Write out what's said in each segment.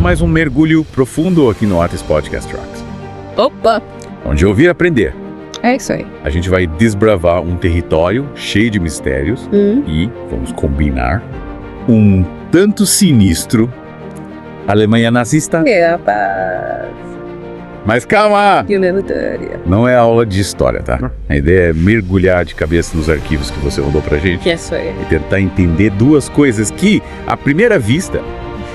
mais um mergulho profundo aqui no Artes Podcast Rocks. Opa! Onde ouvir aprender. É isso aí. A gente vai desbravar um território cheio de mistérios e, vamos combinar, um tanto sinistro. Alemanha nazista. Rapaz. Mas calma! Não é aula de história, tá? A ideia é mergulhar de cabeça nos arquivos que você mandou pra gente. Que é isso aí. E tentar entender duas coisas que, à primeira vista,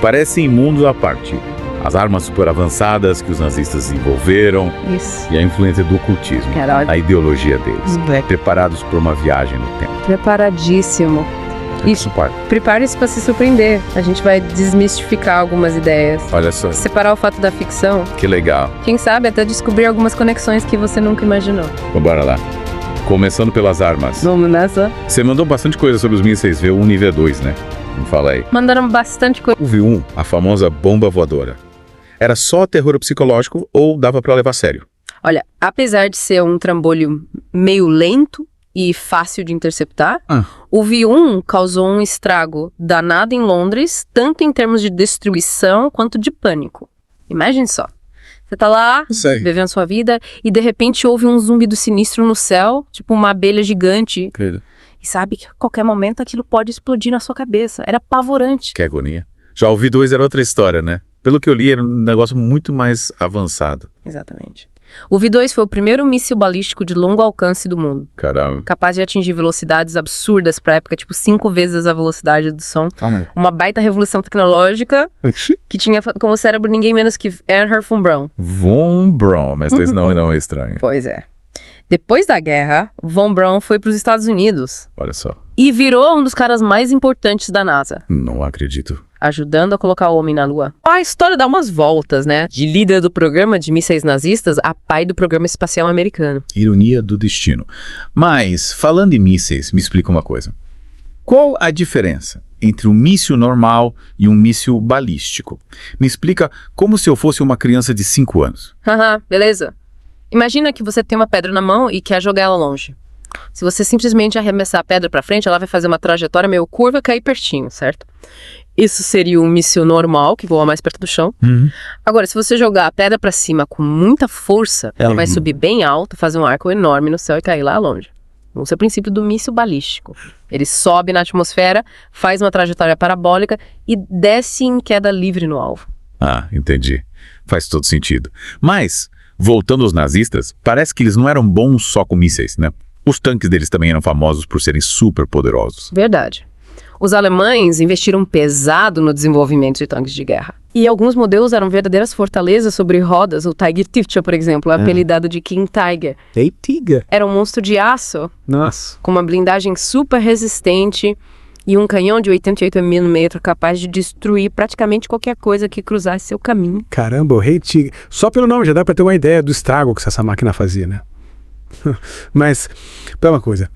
parecem mundos à parte. As armas super avançadas que os nazistas desenvolveram. Isso. E a influência do ocultismo, Caralho. a ideologia deles. Preparados para uma viagem no tempo. Preparadíssimo. Isso, Prepare-se para se surpreender. A gente vai desmistificar algumas ideias. olha só, Separar o fato da ficção. que legal. Quem sabe até descobrir algumas conexões que você nunca imaginou. Então, bora lá. Começando pelas armas. Vamos nessa? Você mandou bastante coisa sobre os mísseis V1 e V2, né? Me fala aí. Mandaram bastante coisa. O V1, a famosa bomba voadora, era só terror psicológico ou dava pra levar a sério? Olha, apesar de ser um trambolho meio lento e fácil de interceptar, o V1 causou um estrago danado em Londres, tanto em termos de destruição quanto de pânico. Imagine só. Você tá lá, vivendo sua vida, e de repente houve um zumbido sinistro no céu, tipo uma abelha gigante. Credo. E sabe que a qualquer momento aquilo pode explodir na sua cabeça. Era apavorante. Que agonia. Já o V2 era outra história, né? Pelo que eu li, era um negócio muito mais avançado. Exatamente. O V2 foi o primeiro míssil balístico de longo alcance do mundo. Caramba. Capaz de atingir velocidades absurdas pra época, tipo 5 vezes a velocidade do som. Uma baita revolução tecnológica que tinha como cérebro ninguém menos que Erhard von Braun. Von Braun, mas esse nome não é estranho. Pois é. Depois da guerra, Von Braun foi para os Estados Unidos Olha só. e virou um dos caras mais importantes da NASA, Não acredito. ajudando a colocar o homem na Lua. A história dá umas voltas, né? De líder do programa de mísseis nazistas a pai do programa espacial americano. Ironia do destino. Mas, falando em mísseis, me explica uma coisa. Qual a diferença entre um míssil normal e um míssil balístico? Me explica como se eu fosse uma criança de 5 anos. Haha, beleza. Imagina que você tem uma pedra na mão e quer jogar ela longe. Se você simplesmente arremessar a pedra para frente, ela vai fazer uma trajetória meio curva e cair pertinho, certo? Isso seria um míssil normal, que voa mais perto do chão. Agora, se você jogar a pedra para cima com muita força, ela vai subir bem alto, fazer um arco enorme no céu e cair lá longe. Esse é o princípio do míssil balístico. Ele sobe na atmosfera, faz uma trajetória parabólica e desce em queda livre no alvo. Ah, entendi. Faz todo sentido. Mas, voltando aos nazistas, parece que eles não eram bons só com mísseis, né? Os tanques deles também eram famosos por serem super poderosos. Verdade. Os alemães investiram pesado no desenvolvimento de tanques de guerra. E alguns modelos eram verdadeiras fortalezas sobre rodas. O Tiger Tifcha, por exemplo, apelidado de King Tiger. Tiger? Era um monstro de aço, Nossa. com uma blindagem super resistente e um canhão de 88mm capaz de destruir praticamente qualquer coisa que cruzasse seu caminho. Caramba, o Rei Tiger. Só pelo nome já dá pra ter uma ideia do estrago que essa máquina fazia, né? Mas, pra uma coisa,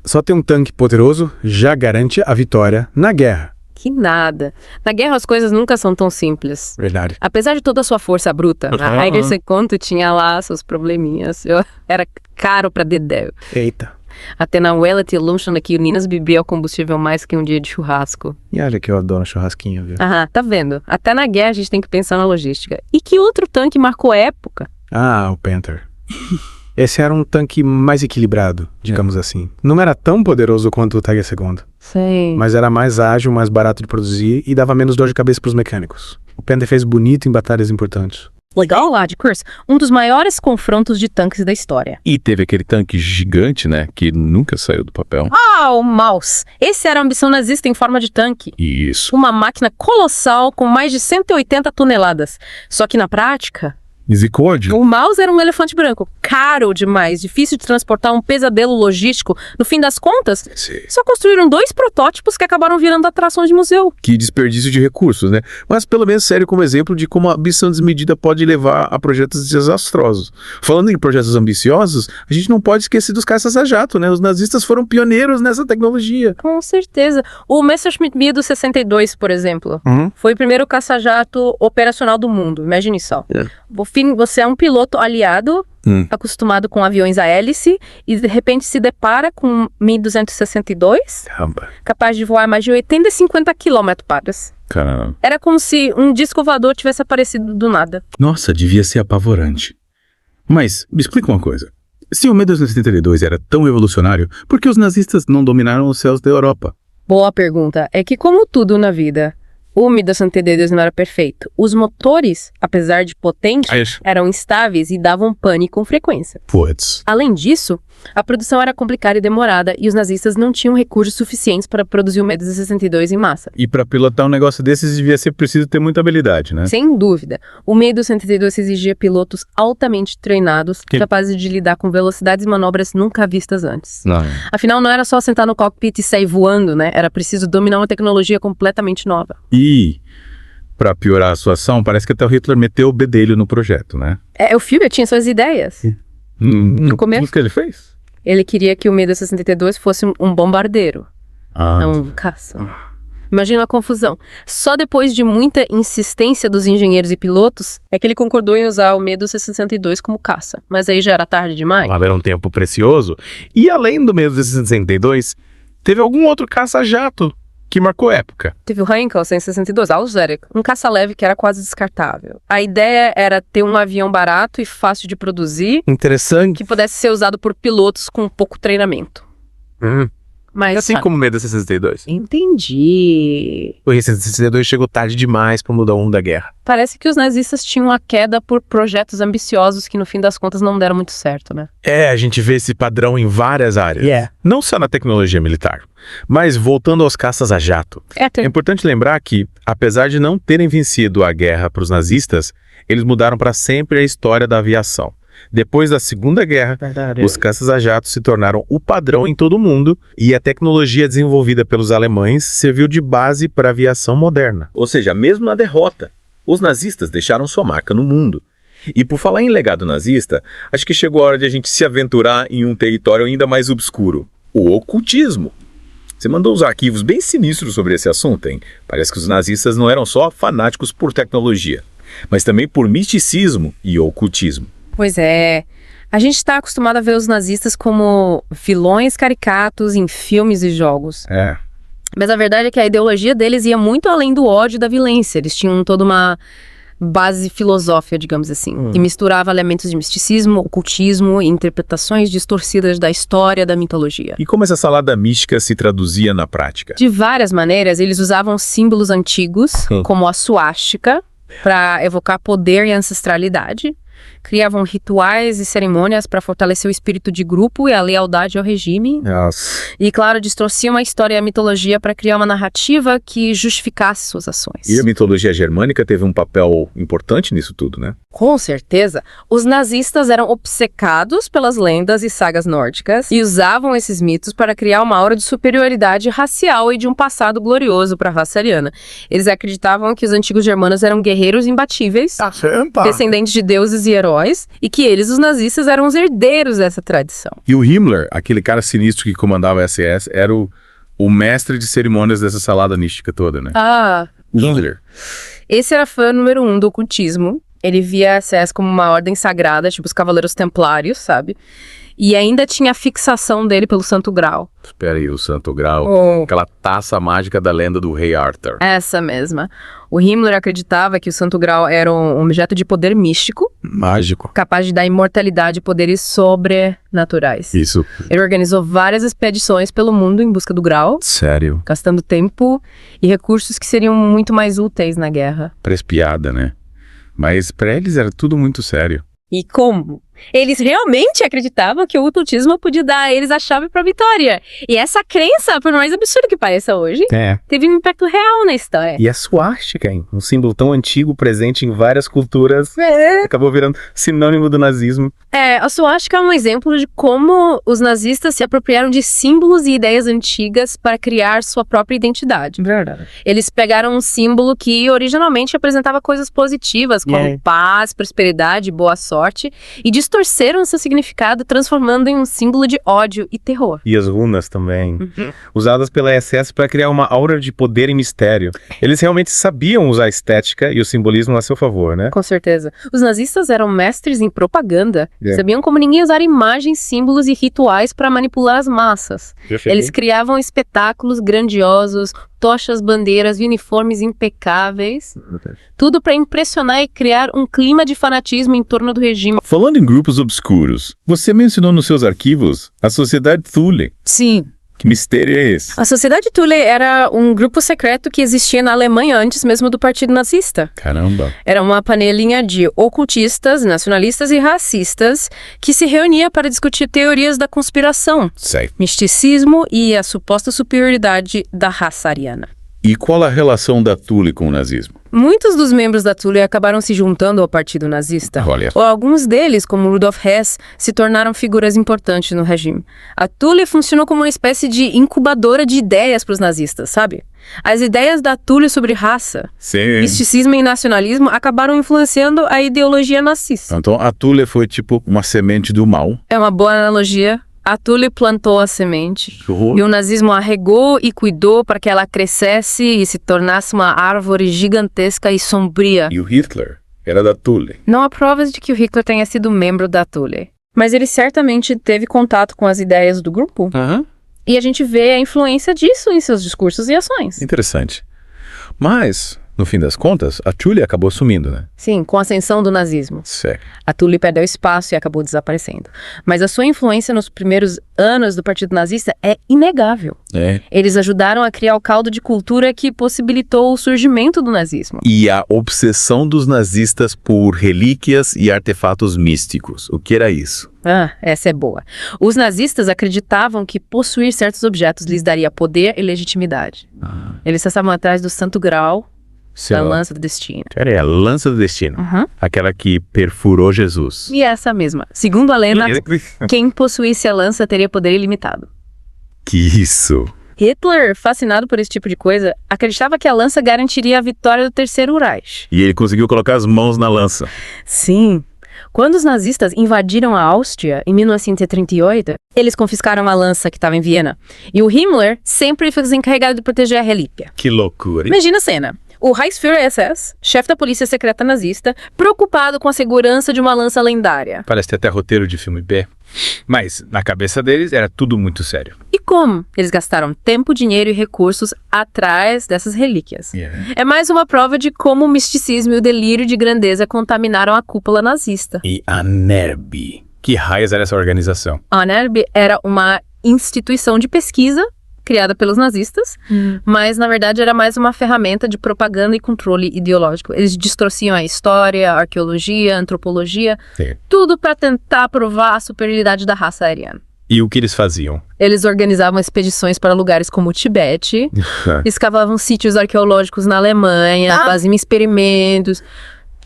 só ter um tanque poderoso já garante a vitória na guerra. Que nada. Na guerra as coisas nunca são tão simples. Verdade. Apesar de toda a sua força bruta, a Eiger II tinha lá seus probleminhas. Era caro pra dedéu. Eita. Até na Wellet e Lumshan aqui, o Ninas bebia o combustível mais que um dia de churrasco. E olha que eu adoro churrasquinho, viu? Aham, tá vendo? Até na guerra a gente tem que pensar na logística. E que outro tanque marcou época? Ah, o Panther. Esse era um tanque mais equilibrado, digamos assim. Não era tão poderoso quanto o Tiger II, Sei. mas era mais ágil, mais barato de produzir e dava menos dor de cabeça pros mecânicos. O Panther fez bonito em batalhas importantes. Legal lá de Kursk, um dos maiores confrontos de tanques da história. E teve aquele tanque gigante, né? Que nunca saiu do papel. Ah, o Maus. Esse era a ambição nazista em forma de tanque. Isso. Uma máquina colossal com mais de 180 toneladas. Só que na prática, Misericórdia. o Maus era um elefante branco. Caro demais, difícil de transportar, um pesadelo logístico. No fim das contas, só construíram 2 protótipos que acabaram virando atrações de museu. Que desperdício de recursos, né? Mas pelo menos serve como exemplo de como a ambição desmedida pode levar a projetos desastrosos. Falando em projetos ambiciosos, a gente não pode esquecer dos caças a jato, né? Os nazistas foram pioneiros nessa tecnologia. Com certeza. O Messerschmitt 1062, por exemplo, foi o primeiro caça-jato operacional do mundo. Imagine só. Você é um piloto aliado, acostumado com aviões a hélice, e de repente se depara com 1262, Caramba. capaz de voar mais de 80 e 50 km/h. Caramba. Era como se um disco voador tivesse aparecido do nada. Nossa, devia ser apavorante. Mas, me explica uma coisa. Se o Me-272 era tão revolucionário, por que os nazistas não dominaram os céus da Europa? Boa pergunta. É que, como tudo na vida, o Me-272 não era perfeito. Os motores, apesar de potentes, eram instáveis e davam pane com frequência. Puts. Além disso, a produção era complicada e demorada e os nazistas não tinham recursos suficientes para produzir o Me-262 em massa. E pra pilotar um negócio desses devia ser preciso ter muita habilidade, né? Sem dúvida, o Me-262 exigia pilotos altamente treinados, capazes de lidar com velocidades e manobras nunca vistas antes. Não. Afinal, não era só sentar no cockpit e sair voando, né? Era preciso dominar uma tecnologia completamente nova. E, pra piorar a situação, parece que até o Hitler meteu o bedelho no projeto, né? O Führer tinha suas ideias. No começo? O que ele fez? Ele queria que o Me-262 fosse um bombardeiro, um caça. Imagina a confusão. Só depois de muita insistência dos engenheiros e pilotos é que ele concordou em usar o Me-262 como caça. Mas aí já era tarde demais. Era um tempo precioso. E além do Me-262, teve algum outro caça-jato que marcou época. Teve o Heinkel 162, Auswerk, um caça-leve que era quase descartável. A ideia era ter um avião barato e fácil de produzir, Interessante. que pudesse ser usado por pilotos com pouco treinamento. Mas, Assim como o Me-262. Entendi. O Me-262 chegou tarde demais para mudar o rumo da guerra. Parece que os nazistas tinham a queda por projetos ambiciosos que no fim das contas não deram muito certo, né? A gente vê esse padrão em várias áreas. Yeah. Não só na tecnologia militar. Mas voltando aos caças a jato. É importante lembrar que, apesar de não terem vencido a guerra para os nazistas, eles mudaram para sempre a história da aviação. Depois da Segunda Guerra, os caças a jato se tornaram o padrão em todo o mundo e a tecnologia desenvolvida pelos alemães serviu de base para a aviação moderna. Ou seja, mesmo na derrota, os nazistas deixaram sua marca no mundo. E por falar em legado nazista, acho que chegou a hora de a gente se aventurar em um território ainda mais obscuro, o ocultismo. Você mandou uns arquivos bem sinistros sobre esse assunto, hein? Parece que os nazistas não eram só fanáticos por tecnologia, mas também por misticismo e ocultismo. Pois é. A gente está acostumado a ver os nazistas como vilões caricatos em filmes e jogos. Mas a verdade é que a ideologia deles ia muito além do ódio e da violência. Eles tinham toda uma base filosófica, digamos assim, que misturava elementos de misticismo, ocultismo e interpretações distorcidas da história da mitologia. E como essa salada mística se traduzia na prática? De várias maneiras, eles usavam símbolos antigos, como a suástica, para evocar poder e ancestralidade. Criavam rituais e cerimônias para fortalecer o espírito de grupo e a lealdade ao regime. E, claro, distorciam a história e a mitologia para criar uma narrativa que justificasse suas ações. E a mitologia germânica teve um papel importante nisso tudo, né? Com certeza. Os nazistas eram obcecados pelas lendas e sagas nórdicas e usavam esses mitos para criar uma aura de superioridade racial e de um passado glorioso para a raça ariana. Eles acreditavam que os antigos germanos eram guerreiros imbatíveis, descendentes de deuses e heróis, e que eles, os nazistas, eram os herdeiros dessa tradição. E o Himmler, aquele cara sinistro que comandava a SS, era o mestre de cerimônias dessa salada mística toda, né? Himmler. Esse era fã número 1 do ocultismo. Ele via a SS como uma ordem sagrada, tipo os Cavaleiros Templários, sabe? E ainda tinha a fixação dele pelo Santo Graal. Espera aí, o Santo Graal. Aquela taça mágica da lenda do rei Arthur. Essa mesma. O Himmler acreditava que o Santo Graal era um objeto de poder místico. Mágico. Capaz de dar imortalidade e poderes sobrenaturais. Isso. Ele organizou várias expedições pelo mundo em busca do Graal. Sério? Gastando tempo e recursos que seriam muito mais úteis na guerra. Parece piada, né? Mas pra eles era tudo muito sério. E como? Eles realmente acreditavam que o ocultismo podia dar a eles a chave para a vitória. E essa crença, por mais absurda que pareça hoje, teve um impacto real na história. E a suástica, hein? Um símbolo tão antigo, presente em várias culturas, acabou virando sinônimo do nazismo. A suástica é um exemplo de como os nazistas se apropriaram de símbolos e ideias antigas para criar sua própria identidade. Verdade. Eles pegaram um símbolo que originalmente apresentava coisas positivas, como paz, prosperidade, boa sorte, e distorceram seu significado, transformando em um símbolo de ódio e terror. E as runas também, usadas pela SS para criar uma aura de poder e mistério. Eles realmente sabiam usar a estética e o simbolismo a seu favor, né? Com certeza. Os nazistas eram mestres em propaganda. Sabiam como ninguém usar imagens, símbolos e rituais para manipular as massas. Eles criavam espetáculos grandiosos, tochas, bandeiras, uniformes impecáveis. Tudo para impressionar e criar um clima de fanatismo em torno do regime. Falando em grupos obscuros, você mencionou nos seus arquivos a Sociedade Thule. Sim. Que mistério é esse? A Sociedade Thule era um grupo secreto que existia na Alemanha antes mesmo do Partido Nazista. Caramba. Era uma panelinha de ocultistas, nacionalistas e racistas que se reunia para discutir teorias da conspiração, Certo. misticismo e a suposta superioridade da raça ariana. E qual a relação da Thule com o nazismo? Muitos dos membros da Thule acabaram se juntando ao Partido Nazista. Olha. Ou alguns deles, como Rudolf Hess, se tornaram figuras importantes no regime. A Thule funcionou como uma espécie de incubadora de ideias para os nazistas, sabe? As ideias da Thule sobre raça, Sim. misticismo e nacionalismo acabaram influenciando a ideologia nazista. Então a Thule foi tipo uma semente do mal. É uma boa analogia. A Thule plantou a semente e o nazismo a regou e cuidou para que ela crescesse e se tornasse uma árvore gigantesca e sombria. E o Hitler era da Thule. Não há provas de que o Hitler tenha sido membro da Thule, mas ele certamente teve contato com as ideias do grupo. E a gente vê a influência disso em seus discursos e ações. Interessante. Mas, no fim das contas, a Thule acabou sumindo, né? Sim, com a ascensão do nazismo. Certo. A Thule perdeu espaço e acabou desaparecendo. Mas a sua influência nos primeiros anos do Partido Nazista é inegável. É. Eles ajudaram a criar o caldo de cultura que possibilitou o surgimento do nazismo. E a obsessão dos nazistas por relíquias e artefatos místicos. O que era isso? Ah, essa é boa. Os nazistas acreditavam que possuir certos objetos lhes daria poder e legitimidade. Eles estavam atrás do Santo Graal, da Lança do Destino. Era a Lança do Destino. Uhum. Aquela que perfurou Jesus. E essa mesma. Segundo a lenda, quem possuísse a lança teria poder ilimitado. Que isso? Hitler, fascinado por esse tipo de coisa, acreditava que a lança garantiria a vitória do Terceiro Reich. E ele conseguiu colocar as mãos na lança. Sim. Quando os nazistas invadiram a Áustria, em 1938, eles confiscaram a lança que estava em Viena. E o Himmler sempre foi encarregado de proteger a relíquia. Que loucura. Imagina a cena. O Reichsführer SS, chefe da polícia secreta nazista, preocupado com a segurança de uma lança lendária. Parece ter até roteiro de filme B. Mas, na cabeça deles, era tudo muito sério. E como? Eles gastaram tempo, dinheiro e recursos atrás dessas relíquias. É mais uma prova de como o misticismo e o delírio de grandeza contaminaram a cúpula nazista. E a NERB. Que raios era essa organização? A NERB era uma instituição de pesquisa criada pelos nazistas, mas na verdade era mais uma ferramenta de propaganda e controle ideológico. Eles distorciam a história, a arqueologia, a antropologia, tudo para tentar provar a superioridade da raça ariana. E o que eles faziam? Eles organizavam expedições para lugares como o Tibete, escavavam sítios arqueológicos na Alemanha, faziam experimentos,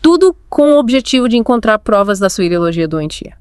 tudo com o objetivo de encontrar provas da sua ideologia doentia.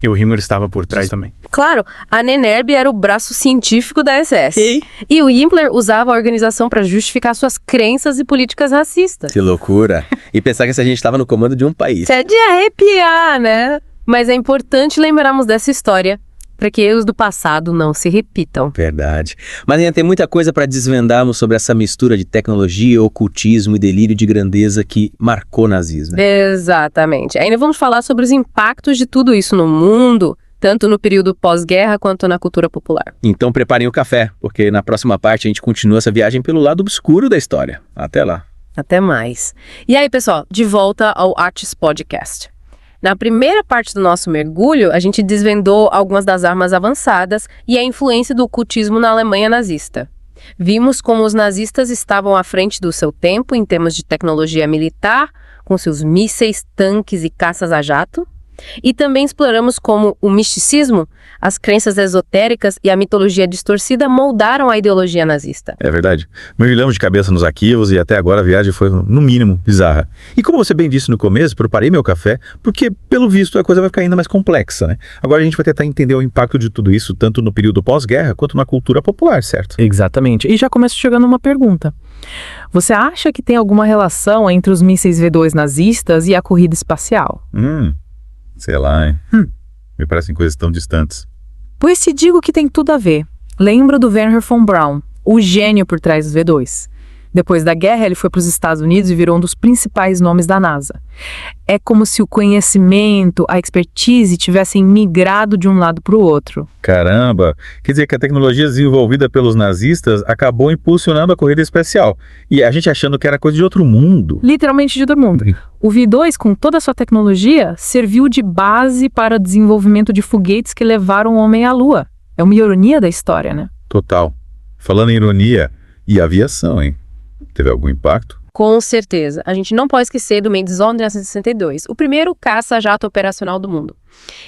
E o Himmler estava por trás também. Claro, a NERB era o braço científico da SS. E o Himmler usava a organização para justificar suas crenças e políticas racistas. Que loucura. E pensar que a gente estava no comando de um país. Isso é de arrepiar, né? Mas é importante lembrarmos dessa história para que erros do passado não se repitam. Verdade. Mas ainda tem muita coisa para desvendarmos sobre essa mistura de tecnologia, ocultismo e delírio de grandeza que marcou o nazismo. Exatamente. Ainda vamos falar sobre os impactos de tudo isso no mundo, tanto no período pós-guerra quanto na cultura popular. Então preparem o café, porque na próxima parte a gente continua essa viagem pelo lado obscuro da história. Até lá. Até mais. E aí, pessoal, de volta ao Artes Podcast. Na primeira parte do nosso mergulho, a gente desvendou algumas das armas avançadas e a influência do ocultismo na Alemanha nazista. Vimos como os nazistas estavam à frente do seu tempo em termos de tecnologia militar, com seus mísseis, tanques e caças a jato. E também exploramos como o misticismo, as crenças esotéricas e a mitologia distorcida moldaram a ideologia nazista. É verdade. Mergulhamos de cabeça nos arquivos e até agora a viagem foi, no mínimo, bizarra. E como você bem disse no começo, preparei meu café, porque, pelo visto, a coisa vai ficar ainda mais complexa, né? Agora a gente vai tentar entender o impacto de tudo isso, tanto no período pós-guerra, quanto na cultura popular, certo? Exatamente. E já começo chegando uma pergunta. Você acha que tem alguma relação entre os mísseis V2 nazistas e a corrida espacial? Sei lá, hein? Me parecem coisas tão distantes. Pois te digo que tem tudo a ver. Lembra do Wernher von Braun, o gênio por trás dos V2. Depois da guerra, ele foi para os Estados Unidos e virou um dos principais nomes da NASA. É como se o conhecimento, a expertise tivessem migrado de um lado para o outro. Caramba! Quer dizer que a tecnologia desenvolvida pelos nazistas acabou impulsionando a corrida espacial. E a gente achando que era coisa de outro mundo. Literalmente de todo mundo. O V2, com toda a sua tecnologia, serviu de base para o desenvolvimento de foguetes que levaram o homem à Lua. É uma ironia da história, né? Total. Falando em ironia, e aviação, hein? Teve algum impacto? Com certeza. A gente não pode esquecer do Mendes-On de 1962, o primeiro caça-jato operacional do mundo.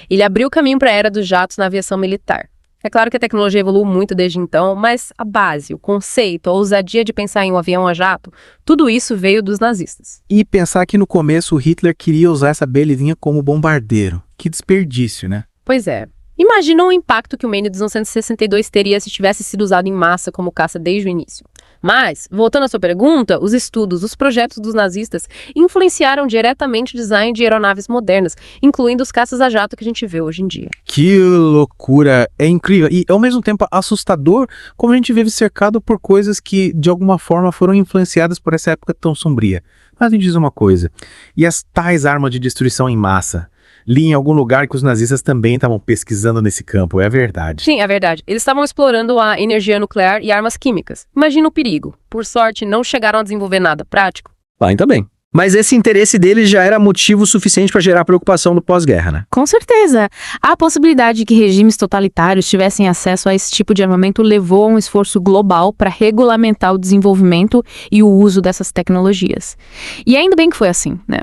Ele abriu o caminho para a era dos jatos na aviação militar. É claro que a tecnologia evoluiu muito desde então, mas a base, o conceito, a ousadia de pensar em um avião a jato, tudo isso veio dos nazistas. E pensar que no começo o Hitler queria usar essa belezinha como bombardeiro. Que desperdício, né? Pois é. Imagina o impacto que o Mendes 162 teria se tivesse sido usado em massa como caça desde o início. Mas, voltando à sua pergunta, os estudos, os projetos dos nazistas influenciaram diretamente o design de aeronaves modernas, incluindo os caças a jato que a gente vê hoje em dia. Que loucura! É incrível e, ao mesmo tempo, assustador como a gente vive cercado por coisas que, de alguma forma, foram influenciadas por essa época tão sombria. Mas me diz uma coisa, e as tais armas de destruição em massa? Li em algum lugar que os nazistas também estavam pesquisando nesse campo, é verdade. Sim, é verdade. Eles estavam explorando a energia nuclear e armas químicas. Imagina o perigo. Por sorte, não chegaram a desenvolver nada prático. Ainda bem. Mas esse interesse deles já era motivo suficiente para gerar preocupação no pós-guerra, né? Com certeza. A possibilidade de que regimes totalitários tivessem acesso a esse tipo de armamento levou a um esforço global para regulamentar o desenvolvimento e o uso dessas tecnologias. E ainda bem que foi assim, né?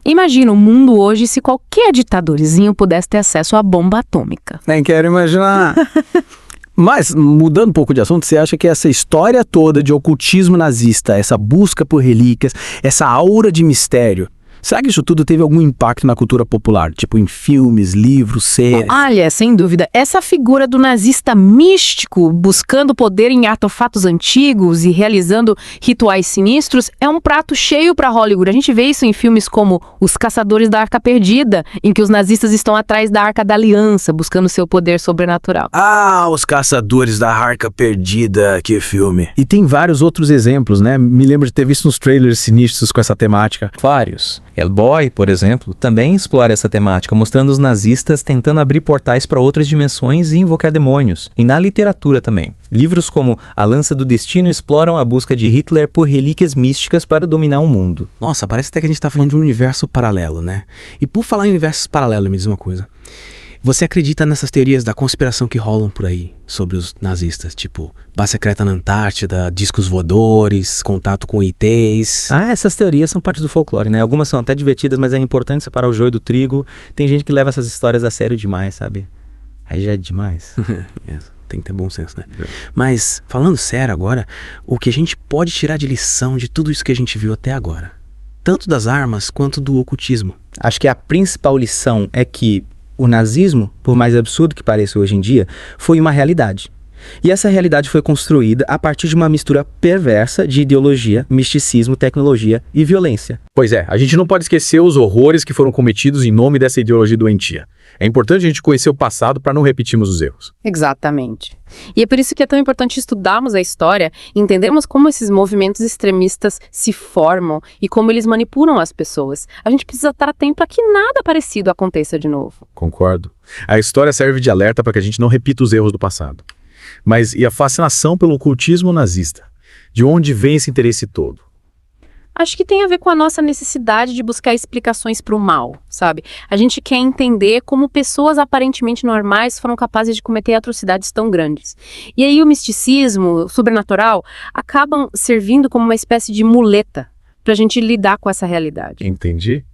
Imagina o mundo hoje se qualquer ditadorzinho pudesse ter acesso à bomba atômica. Nem quero imaginar. Mas, mudando um pouco de assunto, você acha que essa história toda de ocultismo nazista, essa busca por relíquias, essa aura de mistério, será que isso tudo teve algum impacto na cultura popular? Tipo em filmes, livros, séries? Olha, sem dúvida, essa figura do nazista místico, buscando poder em artefatos antigos e realizando rituais sinistros, é um prato cheio para Hollywood. A gente vê isso em filmes como Os Caçadores da Arca Perdida, em que os nazistas estão atrás da Arca da Aliança, buscando seu poder sobrenatural. Ah, Os Caçadores da Arca Perdida, que filme. E tem vários outros exemplos, né? Me lembro de ter visto uns trailers sinistros com essa temática. Vários. Hellboy, por exemplo, também explora essa temática, mostrando os nazistas tentando abrir portais para outras dimensões e invocar demônios. E na literatura também. Livros como A Lança do Destino exploram a busca de Hitler por relíquias místicas para dominar o mundo. Nossa, parece até que a gente tá falando de um universo paralelo, né? E por falar em universos paralelos, me diz uma coisa. Você acredita nessas teorias da conspiração que rolam por aí sobre os nazistas? Tipo, base secreta na Antártida, discos voadores, contato com ETs... Ah, essas teorias são parte do folclore, né? Algumas são até divertidas, mas é importante separar o joio do trigo. Tem gente que leva essas histórias a sério demais, sabe? Aí já é demais. Tem que ter bom senso, né? Mas, falando sério agora, o que a gente pode tirar de lição de tudo isso que a gente viu até agora? Tanto das armas quanto do ocultismo. Acho que a principal lição é que o nazismo, por mais absurdo que pareça hoje em dia, foi uma realidade. E essa realidade foi construída a partir de uma mistura perversa de ideologia, misticismo, tecnologia e violência. Pois é, a gente não pode esquecer os horrores que foram cometidos em nome dessa ideologia doentia. É importante a gente conhecer o passado para não repetirmos os erros. Exatamente. E é por isso que é tão importante estudarmos a história e entendermos como esses movimentos extremistas se formam e como eles manipulam as pessoas. A gente precisa estar atento a que nada parecido aconteça de novo. Concordo. A história serve de alerta para que a gente não repita os erros do passado. Mas e a fascinação pelo ocultismo nazista? De onde vem esse interesse todo? Acho que tem a ver com a nossa necessidade de buscar explicações para o mal, sabe? A gente quer entender como pessoas aparentemente normais foram capazes de cometer atrocidades tão grandes. E aí o misticismo, o sobrenatural, acabam servindo como uma espécie de muleta para a gente lidar com essa realidade. Entendi.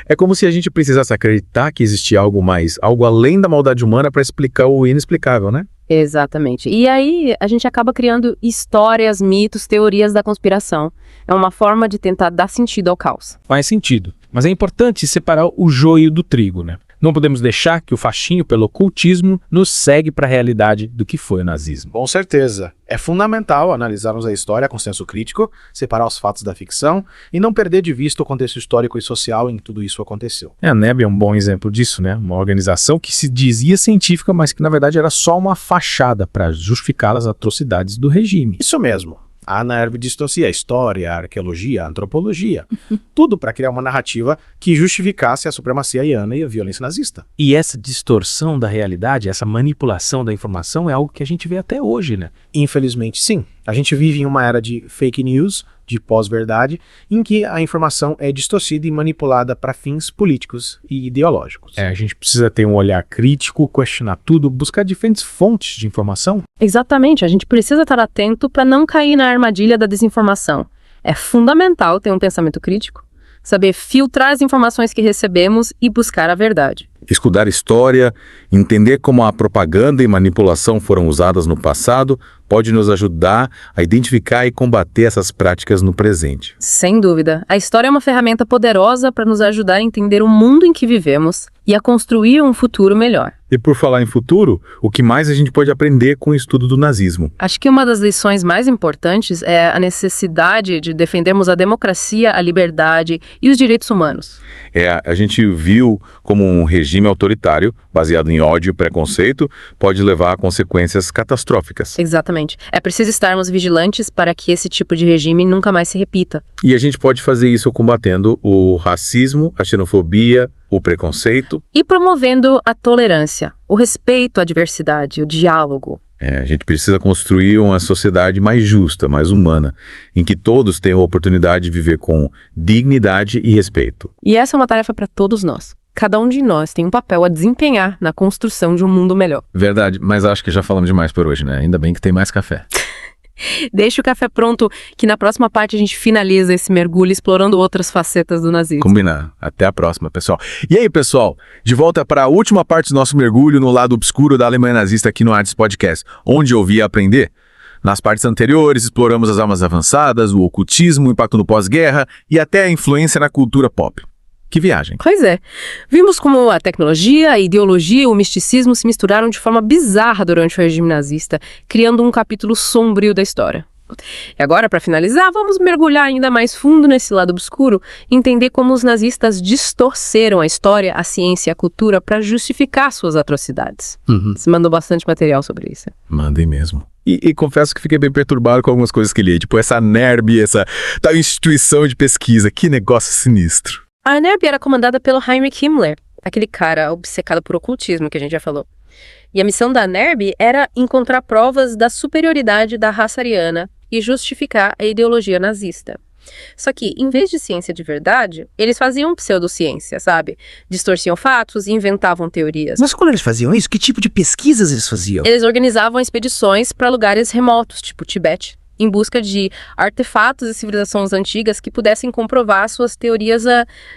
É como se a gente precisasse acreditar que existia algo mais, algo além da maldade humana para explicar o inexplicável, né? Exatamente. E aí a gente acaba criando histórias, mitos, teorias da conspiração. É uma forma de tentar dar sentido ao caos. Faz sentido. Mas é importante separar o joio do trigo, né? Não podemos deixar que o fascínio pelo ocultismo nos segue para a realidade do que foi o nazismo. Com certeza. É fundamental analisarmos a história com senso crítico, separar os fatos da ficção e não perder de vista o contexto histórico e social em que tudo isso aconteceu. A NEB é um bom exemplo disso, né? Uma organização que se dizia científica, mas que na verdade era só uma fachada para justificar as atrocidades do regime. Isso mesmo. A NERV distorcia a história, a arqueologia, a antropologia. Tudo para criar uma narrativa que justificasse a supremacia ariana e a violência nazista. E essa distorção da realidade, essa manipulação da informação é algo que a gente vê até hoje, né? Infelizmente, sim. A gente vive em uma era de fake news, de pós-verdade, em que a informação é distorcida e manipulada para fins políticos e ideológicos. A gente precisa ter um olhar crítico, questionar tudo, buscar diferentes fontes de informação. Exatamente, a gente precisa estar atento para não cair na armadilha da desinformação. É fundamental ter um pensamento crítico, saber filtrar as informações que recebemos e buscar a verdade. Estudar história, entender como a propaganda e manipulação foram usadas no passado, pode nos ajudar a identificar e combater essas práticas no presente. Sem dúvida, a história é uma ferramenta poderosa para nos ajudar a entender o mundo em que vivemos e a construir um futuro melhor. E por falar em futuro, o que mais a gente pode aprender com o estudo do nazismo? Acho que uma das lições mais importantes é a necessidade de defendermos a democracia, a liberdade e os direitos humanos. A gente viu como um regime autoritário, baseado em ódio e preconceito, pode levar a consequências catastróficas. Exatamente. É preciso estarmos vigilantes para que esse tipo de regime nunca mais se repita. E a gente pode fazer isso combatendo o racismo, a xenofobia, o preconceito. E promovendo a tolerância, o respeito à diversidade, o diálogo. A gente precisa construir uma sociedade mais justa, mais humana, em que todos tenham a oportunidade de viver com dignidade e respeito. E essa é uma tarefa para todos nós. Cada um de nós tem um papel a desempenhar na construção de um mundo melhor. Verdade, mas acho que já falamos demais por hoje, né? Ainda bem que tem mais café. Deixa o café pronto, que na próxima parte a gente finaliza esse mergulho explorando outras facetas do nazismo. Combinado. Até a próxima, pessoal. E aí, pessoal? De volta para a última parte do nosso mergulho no lado obscuro da Alemanha nazista aqui no Artes Podcast, onde ouvir e aprender. Nas partes anteriores, exploramos as armas avançadas, o ocultismo, o impacto no pós-guerra e até a influência na cultura pop. Que viagem. Pois é. Vimos como a tecnologia, a ideologia e o misticismo se misturaram de forma bizarra durante o regime nazista, criando um capítulo sombrio da história. E agora, para finalizar, vamos mergulhar ainda mais fundo nesse lado obscuro e entender como os nazistas distorceram a história, a ciência e a cultura para justificar suas atrocidades. Você mandou bastante material sobre isso. Mandei mesmo. E confesso que fiquei bem perturbado com algumas coisas que li, tipo essa NERB, essa tal instituição de pesquisa. Que negócio sinistro. A NERB era comandada pelo Heinrich Himmler, aquele cara obcecado por ocultismo que a gente já falou. E a missão da NERB era encontrar provas da superioridade da raça ariana e justificar a ideologia nazista. Só que, em vez de ciência de verdade, eles faziam pseudociência, sabe? Distorciam fatos e inventavam teorias. Mas quando eles faziam isso, que tipo de pesquisas eles faziam? Eles organizavam expedições para lugares remotos, tipo Tibete, em busca de artefatos e civilizações antigas que pudessem comprovar suas teorias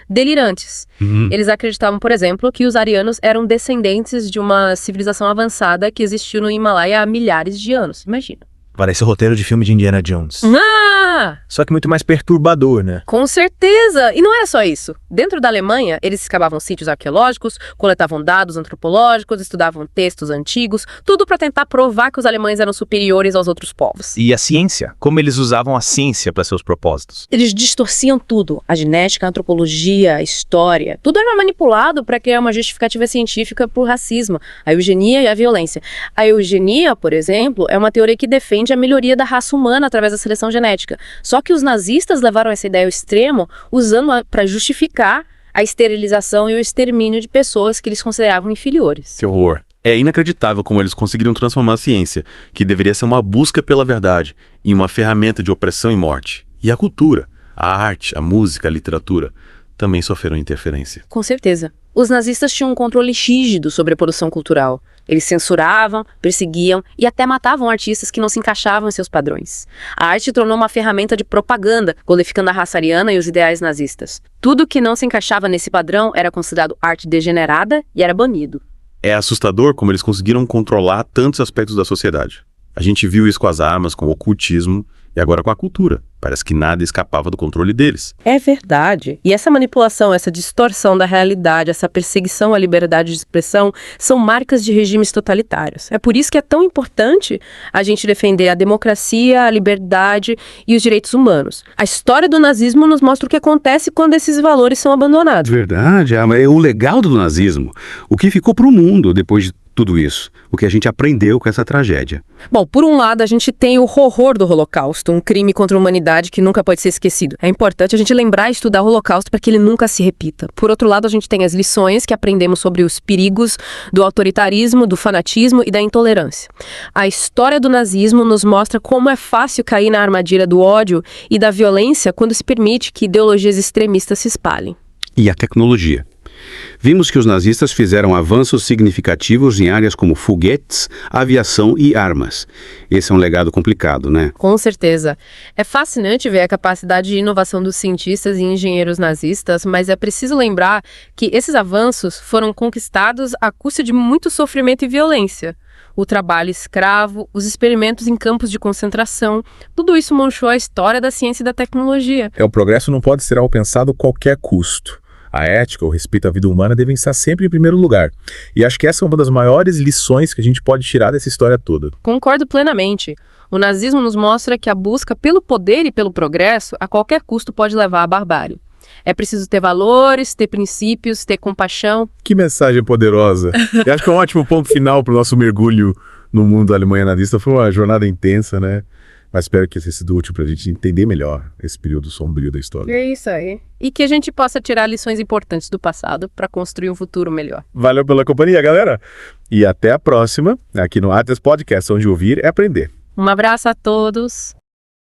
delirantes. Eles acreditavam, por exemplo, que os arianos eram descendentes de uma civilização avançada que existiu no Himalaia há milhares de anos. Imagina. Parece o roteiro de filme de Indiana Jones. Só que muito mais perturbador, né? Com certeza! E não era só isso. Dentro da Alemanha, eles escavavam sítios arqueológicos, coletavam dados antropológicos, estudavam textos antigos, tudo para tentar provar que os alemães eram superiores aos outros povos. E a ciência? Como eles usavam a ciência para seus propósitos? Eles distorciam tudo. A genética, a antropologia, a história. Tudo era manipulado para criar uma justificativa científica por racismo, a eugenia e a violência. A eugenia, por exemplo, é uma teoria que defende a melhoria da raça humana através da seleção genética. Só que os nazistas levaram essa ideia ao extremo, usando-a para justificar a esterilização e o extermínio de pessoas que eles consideravam inferiores. Que horror. É inacreditável como eles conseguiram transformar a ciência, que deveria ser uma busca pela verdade, em uma ferramenta de opressão e morte. E a cultura, a arte, a música, a literatura, também sofreram interferência. Com certeza. Os nazistas tinham um controle rígido sobre a produção cultural. Eles censuravam, perseguiam e até matavam artistas que não se encaixavam em seus padrões. A arte tornou uma ferramenta de propaganda, glorificando a raça ariana e os ideais nazistas. Tudo que não se encaixava nesse padrão era considerado arte degenerada e era banido. É assustador como eles conseguiram controlar tantos aspectos da sociedade. A gente viu isso com as armas, com o ocultismo e agora com a cultura. Parece que nada escapava do controle deles. É verdade. E essa manipulação, essa distorção da realidade, essa perseguição à liberdade de expressão são marcas de regimes totalitários. É por isso que é tão importante a gente defender a democracia, a liberdade e os direitos humanos. A história do nazismo nos mostra o que acontece quando esses valores são abandonados. Verdade. É o legado do nazismo. O que ficou para o mundo depois de tudo isso? O que a gente aprendeu com essa tragédia? Bom, por um lado, a gente tem o horror do Holocausto, um crime contra a humanidade que nunca pode ser esquecido. É importante a gente lembrar e estudar o Holocausto para que ele nunca se repita. Por outro lado, a gente tem as lições que aprendemos sobre os perigos do autoritarismo, do fanatismo e da intolerância. A história do nazismo nos mostra como é fácil cair na armadilha do ódio e da violência quando se permite que ideologias extremistas se espalhem. E a tecnologia? Vimos que os nazistas fizeram avanços significativos em áreas como foguetes, aviação e armas. Esse é um legado complicado, né? Com certeza. É fascinante ver a capacidade de inovação dos cientistas e engenheiros nazistas, mas é preciso lembrar que esses avanços foram conquistados à custa de muito sofrimento e violência. O trabalho escravo, os experimentos em campos de concentração, tudo isso manchou a história da ciência e da tecnologia. O progresso não pode ser alcançado a qualquer custo. A ética, o respeito à vida humana devem estar sempre em primeiro lugar. E acho que essa é uma das maiores lições que a gente pode tirar dessa história toda. Concordo plenamente. O nazismo nos mostra que a busca pelo poder e pelo progresso, a qualquer custo, pode levar à barbárie. É preciso ter valores, ter princípios, ter compaixão. Que mensagem poderosa. Eu acho que é um ótimo ponto final para o nosso mergulho no mundo da Alemanha nazista. Foi uma jornada intensa, né? Mas espero que tenha sido útil para a gente entender melhor esse período sombrio da história. É isso aí. E que a gente possa tirar lições importantes do passado para construir um futuro melhor. Valeu pela companhia, galera. E até a próxima, aqui no Atlas Podcast, onde ouvir é aprender. Um abraço a todos.